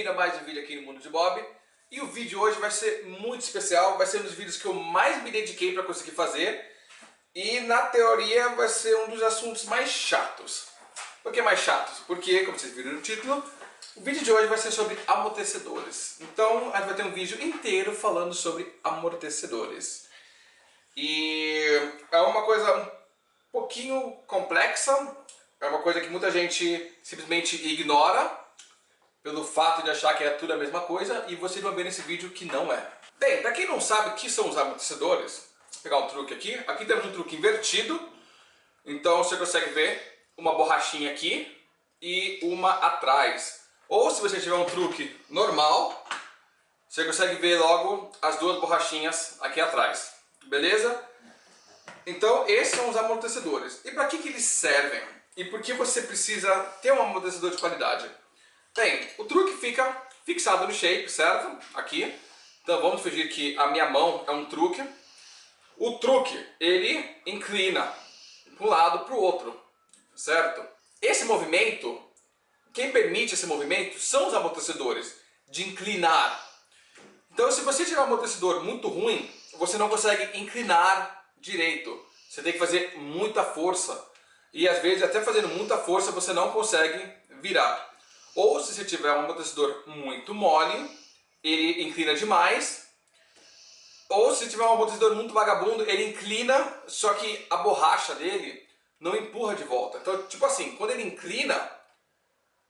bem-vindo a mais um vídeo aqui no Mundo de Bob. E o vídeo de hoje vai ser muito especial, vai ser um dos vídeos que eu mais me dediquei para conseguir fazer. E na teoria vai ser um dos assuntos mais chatos. Por que mais chatos? Porque, como vocês viram no título, o vídeo de hoje vai ser sobre amortecedores. Então a gente vai ter um vídeo inteiro falando sobre amortecedores. E é uma coisa um pouquinho complexa, é uma coisa que muita gente simplesmente ignora, pelo fato de achar que é tudo a mesma coisa, e vocês vão ver nesse vídeo que não é. Bem, para quem não sabe o que são os amortecedores, vou pegar um truque aqui. Aqui temos um truque invertido, então você consegue ver uma borrachinha aqui e uma atrás. Ou se você tiver um truque normal, você consegue ver logo as duas borrachinhas aqui atrás. Beleza? Então esses são os amortecedores. E para que eles servem? E por que você precisa ter um amortecedor de qualidade? Bem, o truque fica fixado no shape, certo? Aqui. Então vamos fingir que a minha mão é um truque. O truque, ele inclina para um lado para o outro, certo? Esse movimento, quem permite esse movimento são os amortecedores, de inclinar. Então se você tiver um amortecedor muito ruim, você não consegue inclinar direito. Você tem que fazer muita força. E às vezes até fazendo muita força você não consegue virar. Ou se você tiver um amortecedor muito mole, ele inclina demais. Ou se tiver um amortecedor muito vagabundo, ele inclina, só que a borracha dele não empurra de volta. Então, tipo assim, quando ele inclina,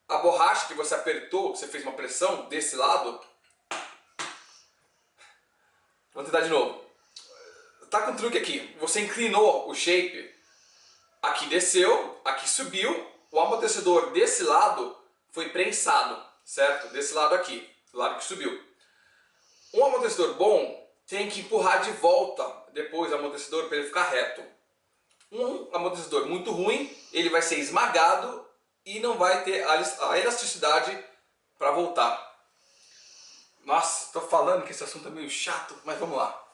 a borracha que você apertou, que você fez uma pressão desse lado... Vamos tentar de novo. Tá com um truque aqui. Você inclinou o shape, aqui desceu, aqui subiu, o amortecedor desse lado foi prensado, certo? Desse lado aqui, do lado que subiu. Um amortecedor bom tem que empurrar de volta depois o amortecedor para ele ficar reto. Um amortecedor muito ruim, ele vai ser esmagado e não vai ter a elasticidade para voltar. Nossa, estou falando que esse assunto é meio chato, mas vamos lá.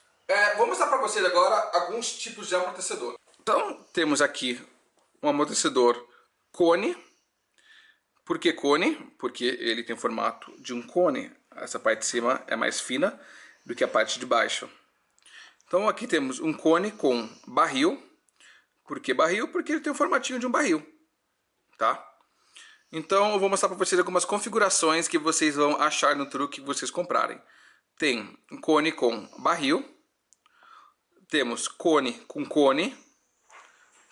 Vou mostrar para vocês agora alguns tipos de amortecedor. Então, temos aqui um amortecedor cone. Por que cone? Porque ele tem o formato de um cone. Essa parte de cima é mais fina do que a parte de baixo. Então aqui temos um cone com barril. Por que barril? Porque ele tem o formatinho de um barril. Tá? Então eu vou mostrar para vocês algumas configurações que vocês vão achar no truque que vocês comprarem. Tem um cone com barril. Temos cone com cone.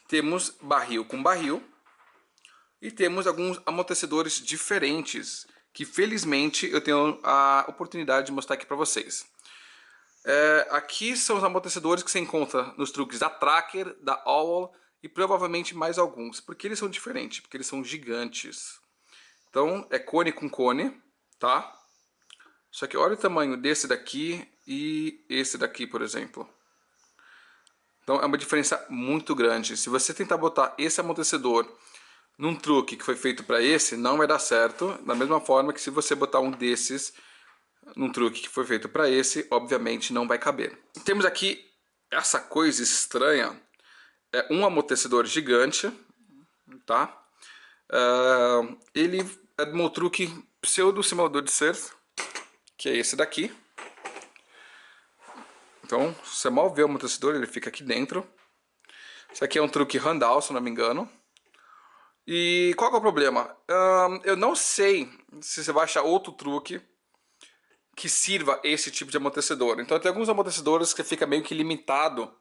Temos barril com barril. E temos alguns amortecedores diferentes, que felizmente eu tenho a oportunidade de mostrar aqui para vocês. Aqui são os amortecedores que você encontra nos truques da Tracker, da Owl e provavelmente mais alguns. Porque eles são diferentes, porque eles são gigantes. Então é cone com cone, tá? Só que olha o tamanho desse daqui e esse daqui, por exemplo. Então é uma diferença muito grande. Se você tentar botar esse amortecedor num truque que foi feito para esse, não vai dar certo. Da mesma forma que se você botar um desses num truque que foi feito para esse, obviamente não vai caber. Temos aqui essa coisa estranha. É um amortecedor gigante, tá? Ele é do meu truque pseudo simulador de surf, que é esse daqui. Então, se você mal vê o amortecedor, ele fica aqui dentro. Esse aqui é um truque Randall, se não me engano. E qual que é o problema? Eu não sei se você vai achar outro truque que sirva esse tipo de amortecedor. Então tem alguns amortecedores que fica meio que limitado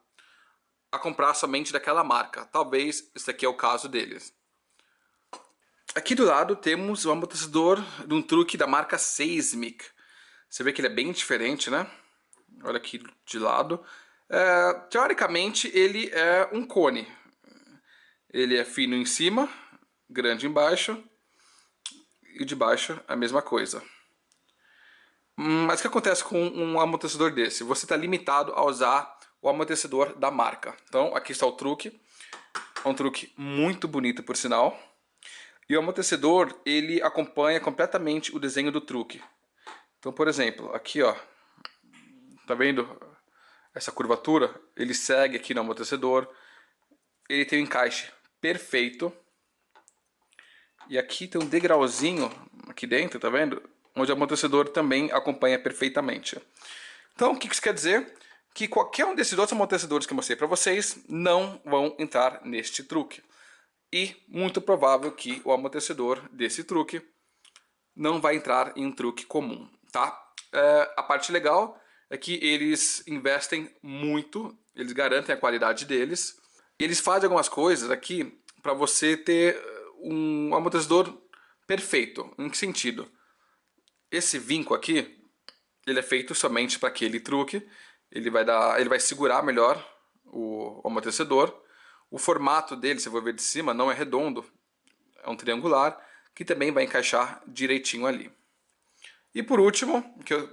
a comprar somente daquela marca. Talvez esse aqui é o caso deles. Aqui do lado temos o amortecedor de um truque da marca Seismic. Você vê que ele é bem diferente, né? Olha aqui de lado. Teoricamente ele é um cone. Ele é fino em cima, grande embaixo, e de baixo a mesma coisa. Mas o que acontece com um amortecedor desse? Você está limitado a usar o amortecedor da marca. Então aqui está o truque. É um truque muito bonito, por sinal. E o amortecedor, ele acompanha completamente o desenho do truque. Então, por exemplo, aqui ó, tá vendo essa curvatura? Ele segue aqui no amortecedor. Ele tem um encaixe perfeito. E aqui tem um degrauzinho aqui dentro, tá vendo? onde o amortecedor também acompanha perfeitamente. Então, o que isso quer dizer? Que qualquer um desses outros amortecedores que eu mostrei para vocês não vão entrar neste truque. E muito provável que o amortecedor desse truque não vai entrar em um truque comum, tá? A parte legal é que eles investem muito, eles garantem a qualidade deles. Eles fazem algumas coisas aqui para você ter um amortecedor perfeito. Em que sentido? Esse vinco aqui, ele é feito somente para aquele truque. Ele vai segurar melhor o amortecedor. O formato dele, se eu ver de cima, não é redondo, é um triangular, que também vai encaixar direitinho ali. E por último,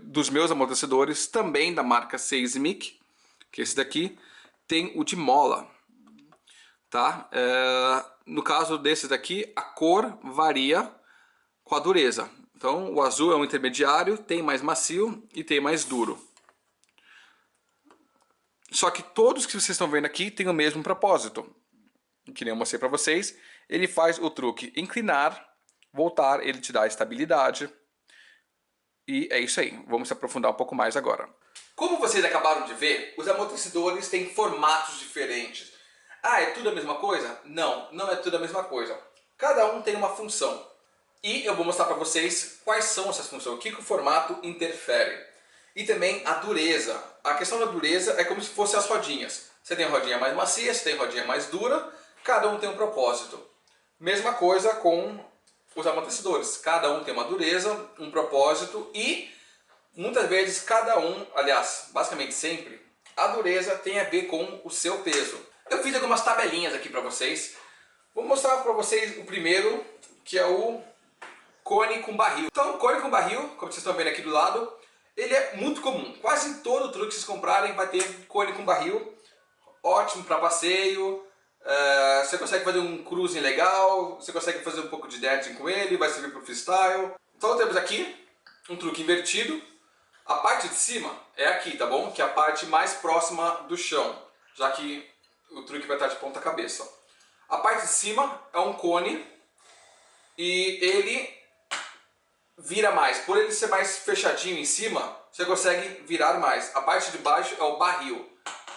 dos meus amortecedores, também da marca Seismic, que é esse daqui, tem o de mola. Tá? No caso desses daqui, a cor varia com a dureza. Então o azul é um intermediário, tem mais macio e tem mais duro. Só que todos que vocês estão vendo aqui têm o mesmo propósito. Que nem eu mostrei para vocês, ele faz o truque inclinar, voltar, ele te dá estabilidade. E é isso aí, vamos se aprofundar um pouco mais agora. Como vocês acabaram de ver, os amortecedores têm formatos diferentes. Ah, é tudo a mesma coisa? Não, não é tudo a mesma coisa. Cada um tem uma função. E eu vou mostrar para vocês quais são essas funções, o que o formato interfere. E também a dureza. A questão da dureza é como se fossem as rodinhas. Você tem rodinha mais macia, você tem rodinha mais dura, cada um tem um propósito. Mesma coisa com os amortecedores. Cada um tem uma dureza, um propósito e muitas vezes cada um, aliás, basicamente sempre, a dureza tem a ver com o seu peso. Eu fiz algumas tabelinhas aqui para vocês. Vou mostrar para vocês o primeiro, que é o cone com barril. Então, o cone com barril, como vocês estão vendo aqui do lado, ele é muito comum. Quase todo truque que vocês comprarem vai ter cone com barril. Ótimo para passeio. Você consegue fazer um cruising legal. Você consegue fazer um pouco de dancing com ele. Vai servir para o freestyle. Então temos aqui um truque invertido. A parte de cima é aqui, tá bom? Que é a parte mais próxima do chão. Já que o truque vai estar de ponta cabeça. A parte de cima é um cone. E ele vira mais. Por ele ser mais fechadinho em cima, você consegue virar mais. A parte de baixo é o barril.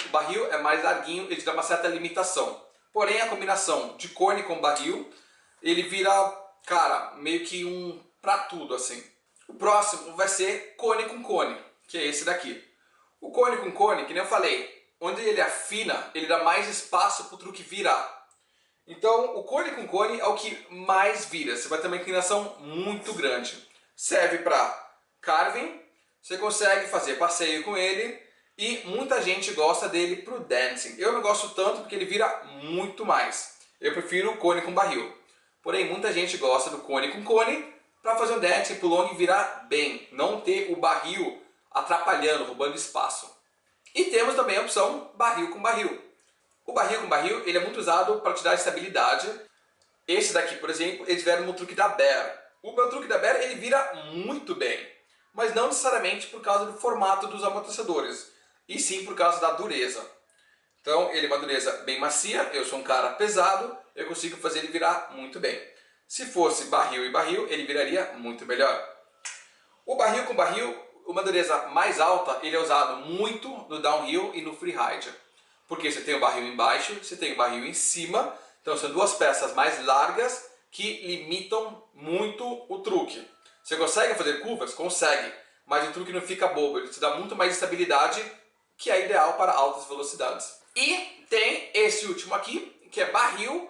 O barril é mais larguinho, ele te dá uma certa limitação. Porém, a combinação de cone com barril, ele vira, cara, meio que um pra tudo assim. O próximo vai ser cone com cone, que é esse daqui. O cone com cone, que nem eu falei, onde ele afina, ele dá mais espaço para o truque virar. Então, o cone com cone é o que mais vira. Você vai ter uma inclinação muito grande. Serve para carving, você consegue fazer passeio com ele e muita gente gosta dele para o dancing. Eu não gosto tanto porque ele vira muito mais. Eu prefiro o cone com barril. Porém, muita gente gosta do cone com cone para fazer um dancing, pull-on e virar bem. Não ter o barril atrapalhando, roubando espaço. E temos também a opção barril com barril. O barril com barril ele é muito usado para te dar estabilidade. Esse daqui, por exemplo, eles vieram no truque da Bear. O meu truque da Bear ele vira muito bem, mas não necessariamente por causa do formato dos amortecedores, e sim por causa da dureza. Então ele é uma dureza bem macia, eu sou um cara pesado, eu consigo fazer ele virar muito bem. Se fosse barril e barril, ele viraria muito melhor. O barril com barril, uma dureza mais alta, ele é usado muito no downhill e no freeride. Porque você tem o barril embaixo, você tem o barril em cima, então são duas peças mais largas que limitam muito o truque. Você consegue fazer curvas? Consegue, mas o truque não fica bobo, ele te dá muito mais estabilidade, que é ideal para altas velocidades. E tem esse último aqui, que é barril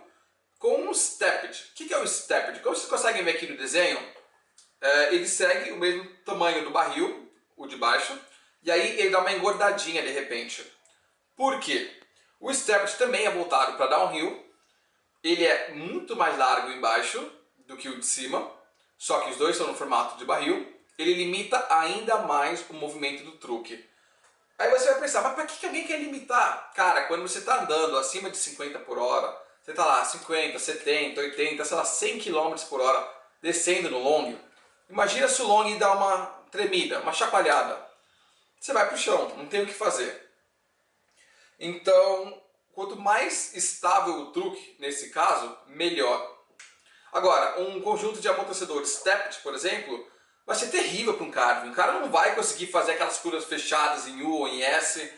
com um stepped. O que é o stepped? Como vocês conseguem ver aqui no desenho, ele segue o mesmo tamanho do barril, o de baixo, e aí ele dá uma engordadinha de repente. Por quê? O stepped também é voltado para downhill, ele é muito mais largo embaixo do que o de cima, só que os dois são no formato de barril, ele limita ainda mais o movimento do truque. Aí você vai pensar, mas para que alguém quer limitar? Cara, quando você está andando acima de 50 por hora, você está lá 50, 70, 80, sei lá, 100 km por hora descendo no long, imagina se o long dá uma tremida, uma chacoalhada. Você vai para o chão, não tem o que fazer. Então, quanto mais estável o truque, nesse caso, melhor. Agora, um conjunto de amortecedores stepped, por exemplo, vai ser terrível para um carving. O cara não vai conseguir fazer aquelas curvas fechadas em U ou em S.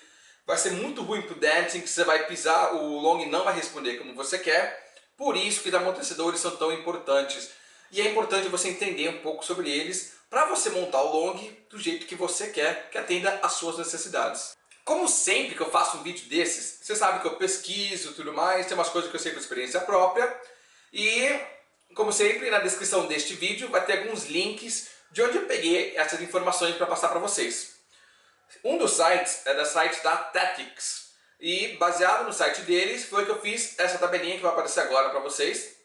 Vai ser muito ruim para o dancing, que você vai pisar, o long não vai responder como você quer. Por isso que os amortecedores são tão importantes. E é importante você entender um pouco sobre eles para você montar o long do jeito que você quer, que atenda às suas necessidades. Como sempre que eu faço um vídeo desses, você sabe que eu pesquiso e tudo mais, tem umas coisas que eu sei por experiência própria. E, como sempre, na descrição deste vídeo vai ter alguns links de onde eu peguei essas informações para passar para vocês. Um dos sites é da site da Tactics. E baseado no site deles foi que eu fiz essa tabelinha que vai aparecer agora para vocês.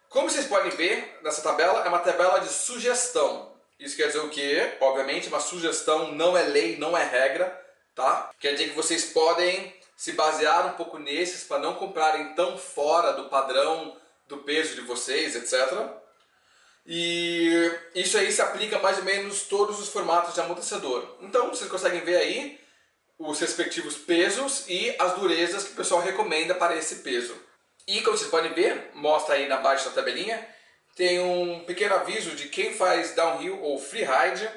Como vocês podem ver, nessa tabela é uma tabela de sugestão. Isso quer dizer o quê? Obviamente, uma sugestão não é lei, não é regra, tá? Quer dizer que vocês podem se basear um pouco nesses para não comprarem tão fora do padrão do peso de vocês, etc. E isso aí se aplica mais ou menos todos os formatos de amortecedor. Então, vocês conseguem ver aí os respectivos pesos e as durezas que o pessoal recomenda para esse peso. E como vocês podem ver, mostra aí na baixa da tabelinha, tem um pequeno aviso de quem faz downhill ou freeride,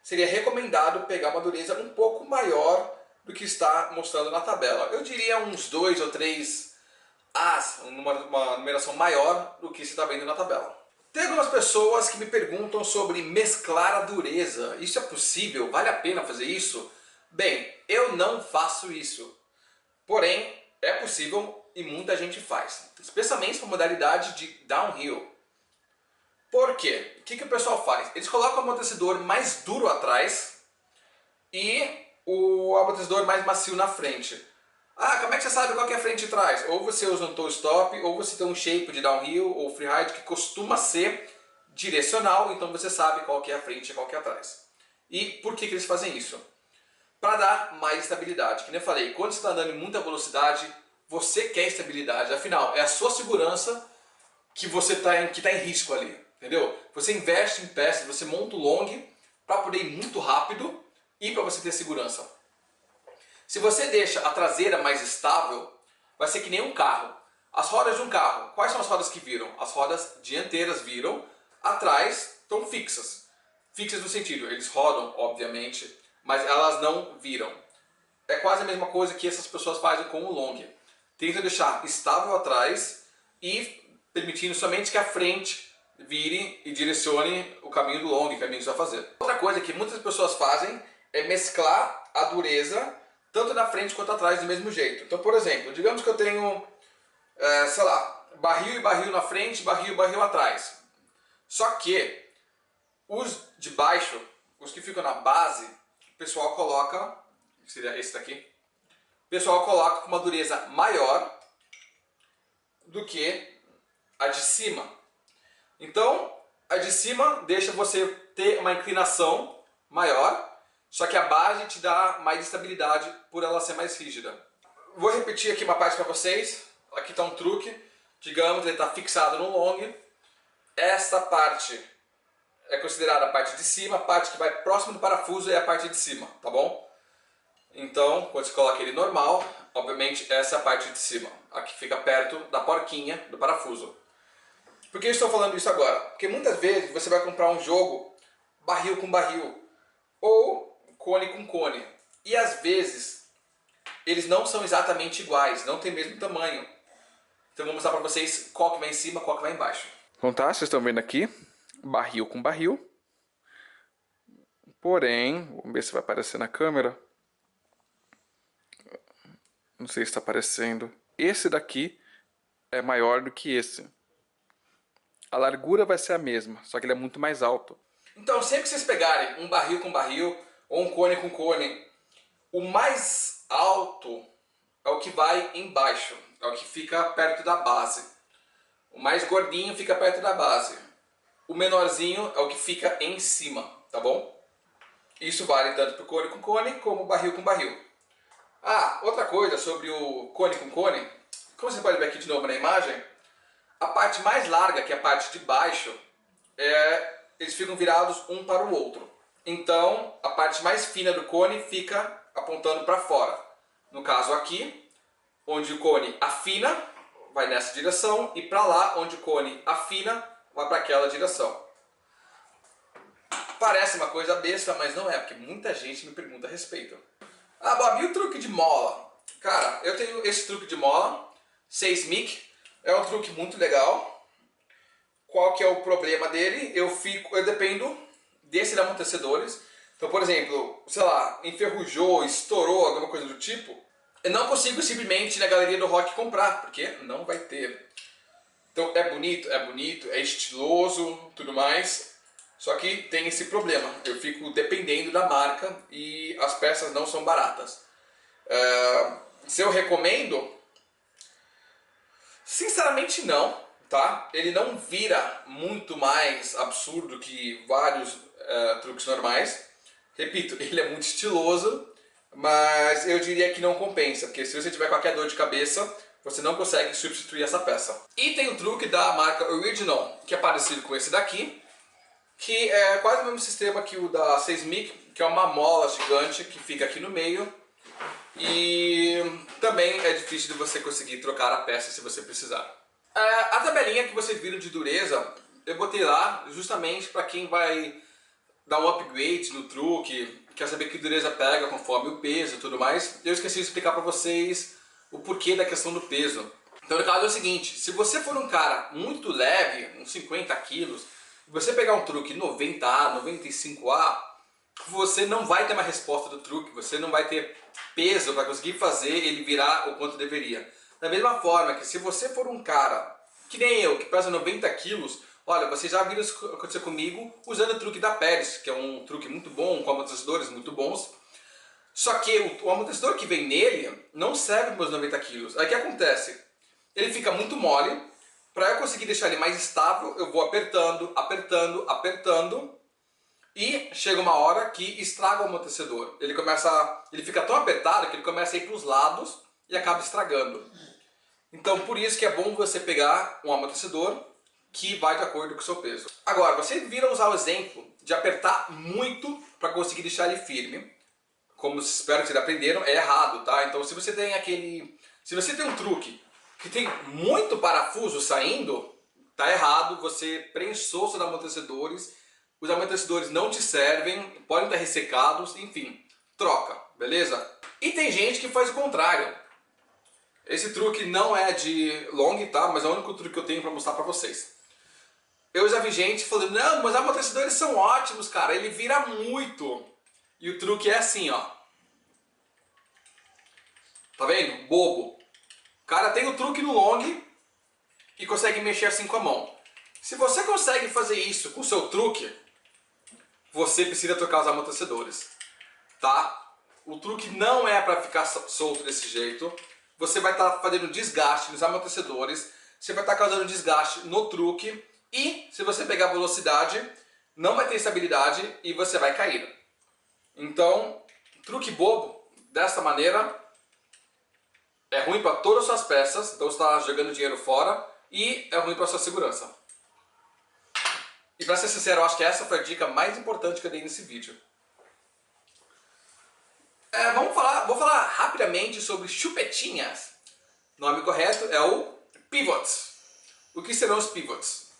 seria recomendado pegar uma dureza um pouco maior do que está mostrando na tabela. Eu diria uns 2 ou 3 As, uma numeração maior do que você está vendo na tabela. Tem algumas pessoas que me perguntam sobre mesclar a dureza. Isso é possível? Vale a pena fazer isso? Bem, eu não faço isso. Porém, é possível e muita gente faz. Especialmente para a modalidade de downhill. Por quê? O que o pessoal faz? Eles colocam o amortecedor mais duro atrás e o amortecedor mais macio na frente. Ah, como é que você sabe qual que é a frente e trás? Ou você usa um toe stop, ou você tem um shape de downhill ou freeride que costuma ser direcional, então você sabe qual que é a frente e qual que é atrás. E por que eles fazem isso? Para dar mais estabilidade. Que nem eu falei, quando você está andando em muita velocidade, você quer estabilidade. Afinal, é a sua segurança que você está em risco ali. Entendeu? Você investe em peças, você monta o long para poder ir muito rápido e para você ter segurança. Se você deixa a traseira mais estável, vai ser que nem um carro. As rodas de um carro, quais são as rodas que viram? As rodas dianteiras viram, atrás estão fixas. Fixas no sentido, eles rodam, obviamente, mas elas não viram. É quase a mesma coisa que essas pessoas fazem com o long. Tentam deixar estável atrás e permitindo somente que a frente vire e direcione o caminho do long, o caminho que você vai fazer. Outra coisa que muitas pessoas fazem é mesclar a dureza tanto na frente quanto atrás do mesmo jeito. Então, por exemplo, digamos que eu tenho, sei lá, barril e barril na frente, barril e barril atrás. Só que os de baixo, os que ficam na base, o pessoal coloca, que seria esse daqui, o pessoal coloca com uma dureza maior do que a de cima. Então, a de cima deixa você ter uma inclinação maior, só que a base te dá mais estabilidade por ela ser mais rígida. Vou repetir aqui uma parte para vocês. Aqui está um truque. Digamos, ele está fixado no long. Esta parte é considerada a parte de cima, a parte que vai próximo do parafuso é a parte de cima, tá bom? Então, quando você coloca ele normal, obviamente essa é a parte de cima. Aqui fica perto da porquinha do parafuso. Por que eu estou falando isso agora? Porque muitas vezes você vai comprar um jogo barril com barril ou cone com cone. E às vezes eles não são exatamente iguais, não tem o mesmo tamanho. Então vou mostrar para vocês qual que vai em cima, qual que vai embaixo. Então tá, vocês estão vendo aqui, barril com barril. Porém, vamos ver se vai aparecer na câmera. Não sei se está aparecendo. Esse daqui é maior do que esse. A largura vai ser a mesma, só que ele é muito mais alto. Então, sempre que vocês pegarem um barril com barril ou um cone com cone, o mais alto é o que vai embaixo, é o que fica perto da base. O mais gordinho fica perto da base. O menorzinho é o que fica em cima, tá bom? Isso vale tanto para o cone com cone como barril com barril. Ah, outra coisa sobre o cone com cone, como você pode ver aqui de novo na imagem, a parte mais larga, que é a parte de baixo, eles ficam virados um para o outro. Então, a parte mais fina do cone fica apontando para fora. No caso aqui, onde o cone afina, vai nessa direção, e para lá, onde o cone afina, vai para aquela direção. Parece uma coisa besta, mas não é, porque muita gente me pergunta a respeito. Ah, Bob, e o truque de mola? Cara, eu tenho esse truque de mola, Seismic, é um truque muito legal. Qual que é o problema dele? Eu dependo desses amortecedores. Então, por exemplo, sei lá, enferrujou, estourou, alguma coisa do tipo, eu não consigo simplesmente na galeria do rock comprar, porque não vai ter. Então é bonito, é estiloso, tudo mais, só que tem esse problema, eu fico dependendo da marca e as peças não são baratas. Se eu recomendo? Sinceramente não, tá? Ele não vira muito mais absurdo que vários truques normais. Repito, ele é muito estiloso, mas eu diria que não compensa, porque se você tiver qualquer dor de cabeça, você não consegue substituir essa peça. E tem o truque da marca Original, que é parecido com esse daqui, que é quase o mesmo sistema que o da Seismic, que é uma mola gigante que fica aqui no meio. E também é difícil de você conseguir trocar a peça se você precisar. A tabelinha que vocês viram de dureza, eu botei lá justamente para quem vai dar um upgrade no truque, quer saber que dureza pega conforme o peso e tudo mais. Eu esqueci de explicar para vocês o porquê da questão do peso. Então no caso é o seguinte, se você for um cara muito leve, uns 50 quilos, e você pegar um truque 90A, 95A, você não vai ter uma resposta do truque, você não vai ter peso para conseguir fazer ele virar o quanto deveria. Da mesma forma que se você for um cara, que nem eu, que pesa 90 quilos, olha, vocês já viram isso acontecer comigo usando o truque da Pérez, que é um truque muito bom, com amortecedores muito bons. Só que o amortecedor que vem nele não serve para meus 90 quilos. Aí o que acontece? Ele fica muito mole, para eu conseguir deixar ele mais estável, eu vou apertando, apertando, apertando, e chega uma hora que estraga o amortecedor. Ele fica tão apertado que ele começa a ir para os lados e acaba estragando. Então por isso que é bom você pegar um amortecedor que vai de acordo com o seu peso. Agora, vocês viram usar o exemplo de apertar muito para conseguir deixar ele firme. Como espero que vocês aprenderam, é errado, tá? Então se você tem um truque que tem muito parafuso saindo, tá errado, você prensou seus amortecedores, os amortecedores não te servem, podem estar ressecados, enfim, troca, beleza? E tem gente que faz o contrário. Esse truque não é de long, tá? Mas é o único truque que eu tenho para mostrar para vocês. Eu já vi gente falando, não, mas os amortecedores são ótimos, cara, ele vira muito. E o truque é assim, ó. Tá vendo? Bobo. O cara tem o truque no long e consegue mexer assim com a mão. Se você consegue fazer isso com o seu truque, você precisa trocar os amortecedores, tá? O truque não é para ficar solto desse jeito. Você vai estar fazendo desgaste nos amortecedores, você vai estar causando desgaste no truque e se você pegar velocidade, não vai ter estabilidade e você vai cair. Então, truque bobo, dessa maneira, é ruim para todas as suas peças, então você está jogando dinheiro fora e é ruim para a sua segurança. E para ser sincero, eu acho que essa foi a dica mais importante que eu dei nesse vídeo. Vou falar rapidamente sobre chupetinhas. O nome correto é o pivots. O que serão os pivots?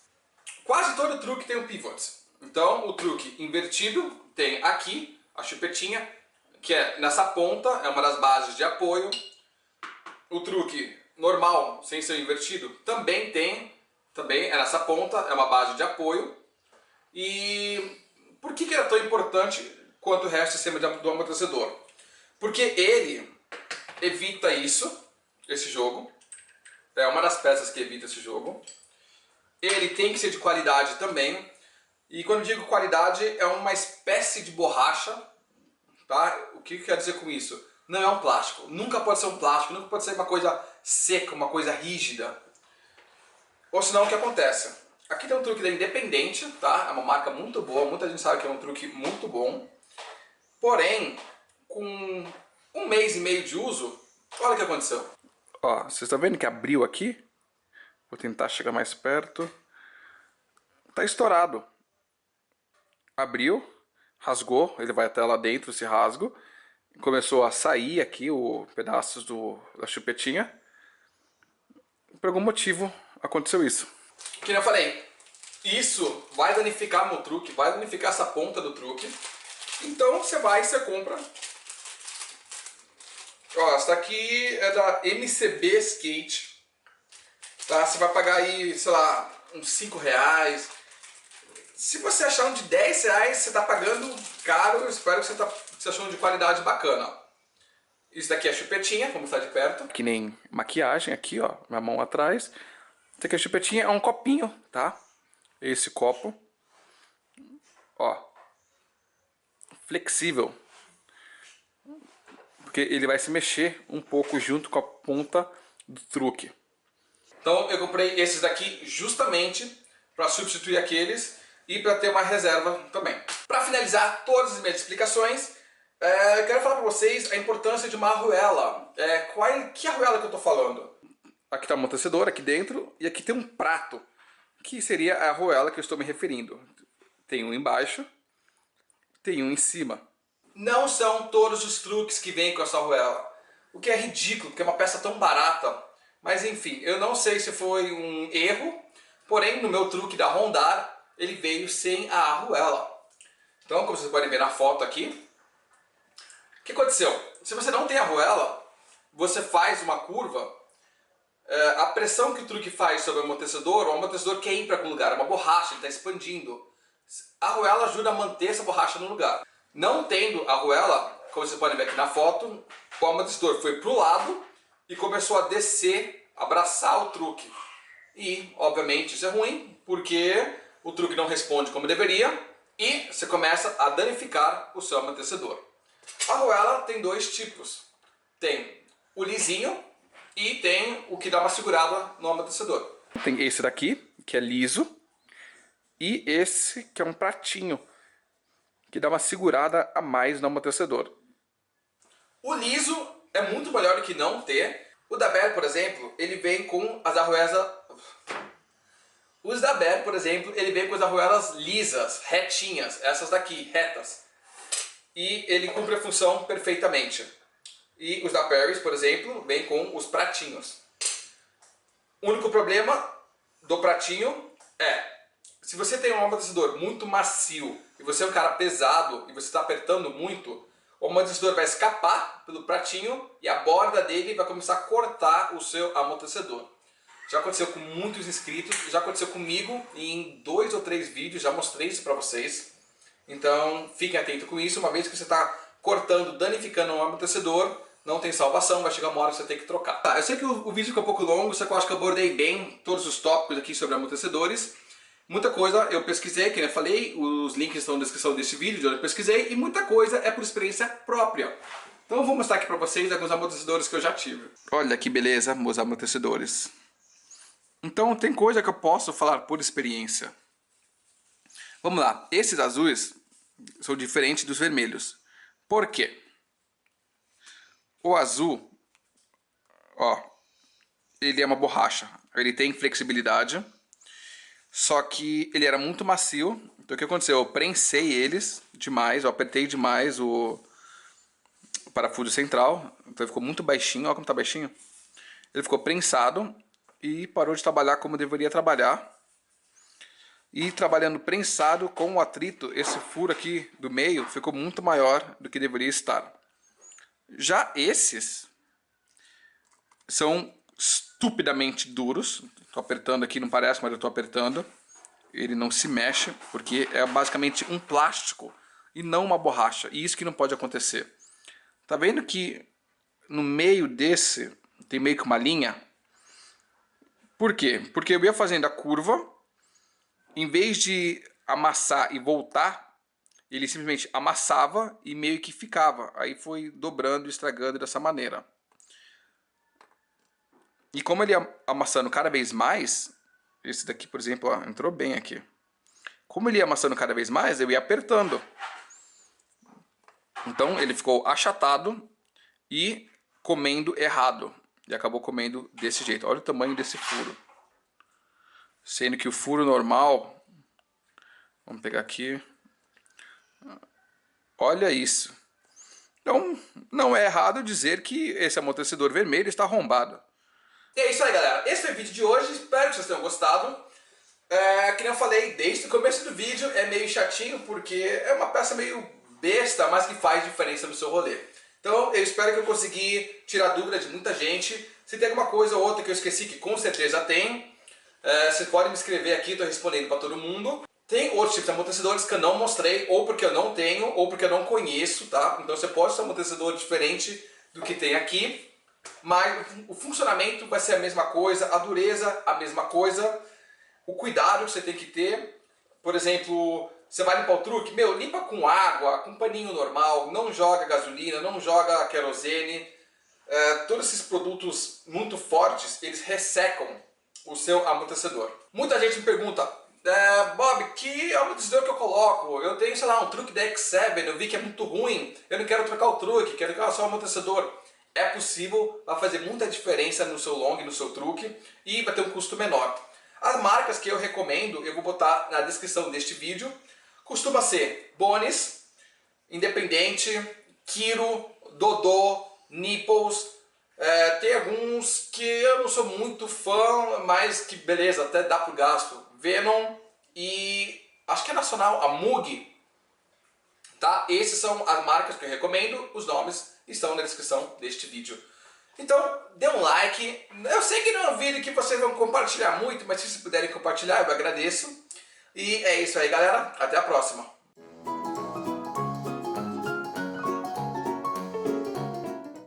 Quase todo truque tem um pivot. Então o truque invertido tem aqui a chupetinha, que é nessa ponta, é uma das bases de apoio. O truque normal, sem ser invertido, também é nessa ponta, é uma base de apoio. E por que é tão importante quanto o resto do sistema do amortecedor? Porque ele evita esse jogo, é uma das peças que evita esse jogo. Ele tem que ser de qualidade também, e quando digo qualidade é uma espécie de borracha, tá? O que quer dizer com isso? Não é um plástico, nunca pode ser um plástico, nunca pode ser uma coisa seca, uma coisa rígida. Ou senão o que acontece? Aqui tem um truque da Independente, tá? É uma marca muito boa, muita gente sabe que é um truque muito bom. Porém, com 1 mês e meio de uso, olha o que aconteceu. Ó, vocês estão vendo que abriu aqui? Vou tentar chegar mais perto. Tá estourado. Abriu, rasgou, ele vai até lá dentro, esse rasgo. Começou a sair aqui os pedaços da chupetinha. Por algum motivo aconteceu isso. Que nem eu falei, isso vai danificar meu truque, vai danificar essa ponta do truque. Então você vai e você compra. Ó, essa daqui é da MCB Skate. Tá? Você vai pagar aí, sei lá, uns 5 reais. Se você achar um de 10 reais, você está pagando caro. Eu espero que você achou um de qualidade bacana. Isso daqui é chupetinha, como está de perto. Que nem maquiagem aqui, ó, na mão atrás. Isso aqui é chupetinha, é um copinho, tá? Esse copo. Ó. Flexível. Porque ele vai se mexer um pouco junto com a ponta do truque. Então eu comprei esses daqui justamente para substituir aqueles e para ter uma reserva também. Para finalizar todas as minhas explicações, eu quero falar para vocês a importância de uma arruela. Que arruela que eu estou falando? Aqui está o amortecedor, aqui dentro, e aqui tem um prato, que seria a arruela que eu estou me referindo. Tem um embaixo, tem um em cima. Não são todos os truques que vêm com essa arruela, o que é ridículo, porque é uma peça tão barata. Mas enfim, eu não sei se foi um erro, porém no meu truque da Rondar, ele veio sem a arruela. Então, como vocês podem ver na foto aqui, o que aconteceu? Se você não tem arruela, você faz uma curva, a pressão que o truque faz sobre o amortecedor quer ir para algum lugar, é uma borracha, ele está expandindo. A arruela ajuda a manter essa borracha no lugar. Não tendo a arruela, como vocês podem ver aqui na foto, o amortecedor foi para o lado e começou a descer, abraçar o truque. E, obviamente, isso é ruim, porque o truque não responde como deveria e você começa a danificar o seu amortecedor. A arruela tem dois tipos. Tem o lisinho e tem o que dá uma segurada no amortecedor. Tem esse daqui, que é liso, e esse que é um pratinho, que dá uma segurada a mais no amortecedor. O liso é muito melhor do que não ter. O da Bear, por exemplo, ele vem com as arruelas... Os da Bear, por exemplo, ele vem com as arruelas lisas, retinhas, essas daqui, retas. E ele cumpre a função perfeitamente. E os da Perry, por exemplo, vem com os pratinhos. O único problema do pratinho é, se você tem um amortecedor muito macio e você é um cara pesado e você está apertando muito, o amortecedor vai escapar pelo pratinho e a borda dele vai começar a cortar o seu amortecedor. Já aconteceu com muitos inscritos, já aconteceu comigo e em 2 ou 3 vídeos já mostrei isso para vocês. Então fiquem atentos com isso, uma vez que você está cortando, danificando um amortecedor, não tem salvação, vai chegar uma hora que você tem que trocar. Eu sei que o vídeo ficou um pouco longo, só que eu acho que eu abordei bem todos os tópicos aqui sobre amortecedores. Muita coisa eu pesquisei, que eu falei, os links estão na descrição desse vídeo, de onde eu pesquisei, e muita coisa é por experiência própria. Então eu vou mostrar aqui para vocês alguns amortecedores que eu já tive. Olha que beleza, meus amortecedores. Então tem coisa que eu posso falar por experiência. Vamos lá, esses azuis são diferentes dos vermelhos. Por quê? O azul, ó, ele é uma borracha, ele tem flexibilidade, só que ele era muito macio. Então o que aconteceu? Eu prensei eles demais, eu apertei demais o parafuso central, então ele ficou muito baixinho, ó como tá baixinho. Ele ficou prensado e parou de trabalhar como deveria trabalhar. E trabalhando prensado com o atrito, esse furo aqui do meio ficou muito maior do que deveria estar. Já esses são estupidamente duros. Estou apertando aqui, não parece, mas eu estou apertando. Ele não se mexe, porque é basicamente um plástico e não uma borracha. E isso que não pode acontecer. Tá vendo que no meio desse tem meio que uma linha? Por quê? Porque eu ia fazendo a curva, em vez de amassar e voltar, ele simplesmente amassava e meio que ficava. Aí foi dobrando e estragando dessa maneira. E como ele ia amassando cada vez mais, esse daqui, por exemplo, ó, entrou bem aqui. Como ele ia amassando cada vez mais, eu ia apertando. Então ele ficou achatado e comendo errado. E acabou comendo desse jeito. Olha o tamanho desse furo. Sendo que o furo normal... Vamos pegar aqui. Olha isso. Então, não é errado dizer que esse amortecedor vermelho está arrombado. E é isso aí, galera. Esse foi o vídeo de hoje. Espero que vocês tenham gostado. Que nem eu falei desde o começo do vídeo, é meio chatinho porque é uma peça meio besta, mas que faz diferença no seu rolê. Então eu espero que eu consegui tirar dúvida de muita gente. Se tem alguma coisa ou outra que eu esqueci, que com certeza tem, vocês podem me escrever aqui, estou respondendo para todo mundo. Tem outros tipos de amortecedores que eu não mostrei, ou porque eu não tenho, ou porque eu não conheço, tá? Então você pode ter um amortecedor diferente do que tem aqui, mas o funcionamento vai ser a mesma coisa, a dureza a mesma coisa. O cuidado que você tem que ter, por exemplo, você vai limpar o truque, limpa com água, com paninho normal, não joga gasolina, não joga querosene. Todos esses produtos muito fortes, eles ressecam o seu amortecedor. Muita gente me pergunta, Bob, que amortecedor que eu coloco? Eu tenho, sei lá, um truque da X7, eu vi que é muito ruim, eu não quero trocar o truque, quero trocar só o amortecedor. É possível, vai fazer muita diferença no seu long, no seu truque, e vai ter um custo menor. As marcas que eu recomendo, eu vou botar na descrição deste vídeo. Costuma ser Bonis, Independente, Kiro, Dodô, Nipples. Tem alguns que eu não sou muito fã, mas que beleza, até dá pro gasto. Venom e acho que é nacional, a Mug. Tá? Essas são as marcas que eu recomendo, os nomes estão na descrição deste vídeo. Então, dê um like. Eu sei que não é um vídeo que vocês vão compartilhar muito, mas se vocês puderem compartilhar, eu agradeço. E é isso aí, galera. Até a próxima.